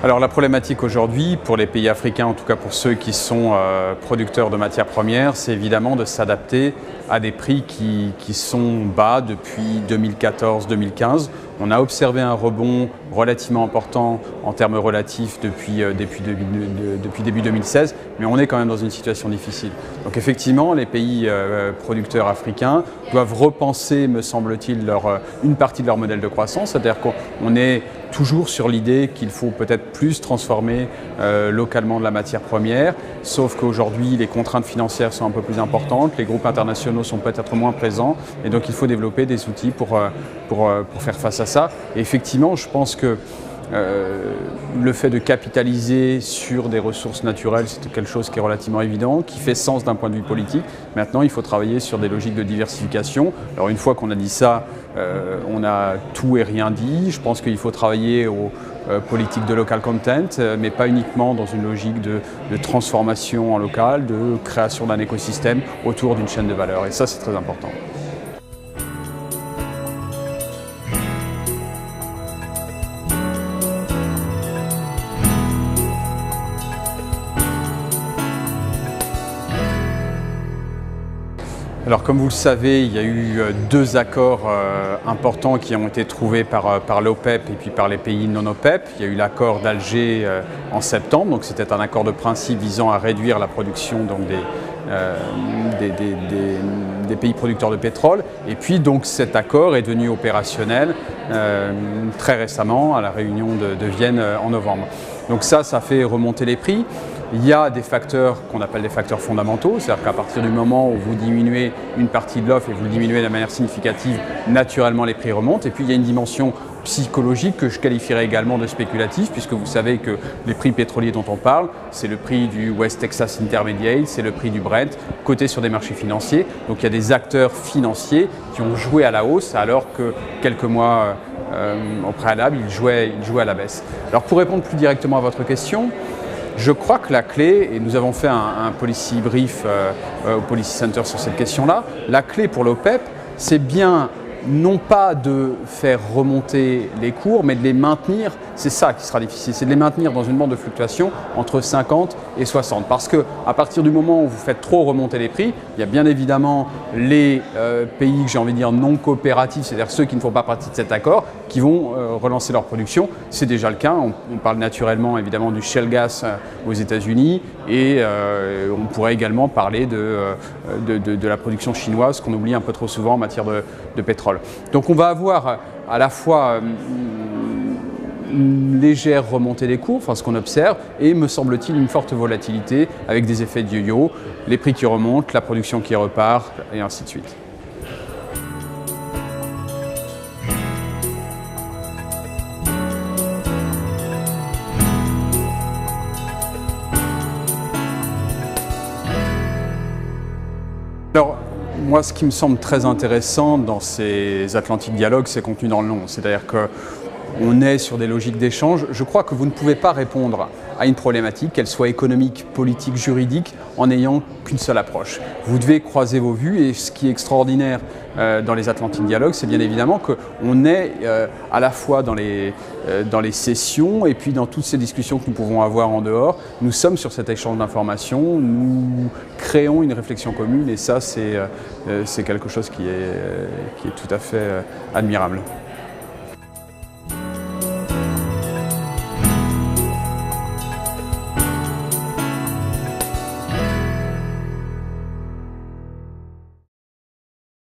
Alors la problématique aujourd'hui, pour les pays africains, en tout cas pour ceux qui sont producteurs de matières premières, c'est évidemment de s'adapter à des prix qui sont bas depuis 2014-2015. On a observé un rebond relativement important en termes relatifs depuis début 2016, mais on est quand même dans une situation difficile. Donc effectivement, les pays producteurs africains doivent repenser, me semble-t-il, une partie de leur modèle de croissance, c'est-à-dire qu'on est toujours sur l'idée qu'il faut peut-être plus transformer localement de la matière première, sauf qu'aujourd'hui les contraintes financières sont un peu plus importantes, les groupes internationaux sont peut-être moins présents, et donc il faut développer des outils pour faire face à ça. Et effectivement, je pense que le fait de capitaliser sur des ressources naturelles, c'est quelque chose qui est relativement évident, qui fait sens d'un point de vue politique. Maintenant, il faut travailler sur des logiques de diversification. Alors une fois qu'on a dit ça, on a tout et rien dit. Je pense qu'il faut travailler aux politiques de local content, mais pas uniquement dans une logique de transformation en local, de création d'un écosystème autour d'une chaîne de valeur. Et ça, c'est très important. Alors comme vous le savez, il y a eu deux accords importants qui ont été trouvés par l'OPEP et puis par les pays non OPEP. Il y a eu l'accord d'Alger en septembre, donc c'était un accord de principe visant à réduire la production donc, des pays producteurs de pétrole. Et puis donc cet accord est devenu opérationnel très récemment à la réunion de Vienne en novembre. Donc ça fait remonter les prix. Il y a des facteurs qu'on appelle des facteurs fondamentaux, c'est-à-dire qu'à partir du moment où vous diminuez une partie de l'offre et vous le diminuez de manière significative, naturellement les prix remontent. Et puis il y a une dimension psychologique que je qualifierais également de spéculative, puisque vous savez que les prix pétroliers dont on parle, c'est le prix du West Texas Intermediate, c'est le prix du Brent, coté sur des marchés financiers. Donc il y a des acteurs financiers qui ont joué à la hausse alors que quelques mois au préalable, ils jouaient à la baisse. Alors pour répondre plus directement à votre question, je crois que la clé, et nous avons fait un policy brief au Policy Center sur cette question-là, la clé pour l'OPEP, c'est bien non pas de faire remonter les cours, mais de les maintenir. C'est ça qui sera difficile, c'est de les maintenir dans une bande de fluctuation entre 50 et 60. Parce qu'à partir du moment où vous faites trop remonter les prix, il y a bien évidemment les pays, j'ai envie de dire, non coopératifs, c'est-à-dire ceux qui ne font pas partie de cet accord, qui vont relancer leur production. C'est déjà le cas. On parle naturellement évidemment du shale gas aux États-Unis et on pourrait également parler de la production chinoise qu'on oublie un peu trop souvent en matière de pétrole. Donc on va avoir à la fois une légère remontée des cours, enfin ce qu'on observe, et me semble-t-il une forte volatilité avec des effets de yo-yo, les prix qui remontent, la production qui repart et ainsi de suite. Alors, moi, ce qui me semble très intéressant dans ces Atlantic Dialogues, c'est contenu dans le nom. C'est-à-dire qu'on est sur des logiques d'échange. Je crois que vous ne pouvez pas répondre à une problématique, qu'elle soit économique, politique, juridique, en n'ayant qu'une seule approche. Vous devez croiser vos vues et ce qui est extraordinaire dans les Atlantic Dialogues, c'est bien évidemment qu'on est à la fois dans les sessions et puis dans toutes ces discussions que nous pouvons avoir en dehors. Nous sommes sur cet échange d'informations, nous créons une réflexion commune et ça, c'est quelque chose qui est tout à fait admirable.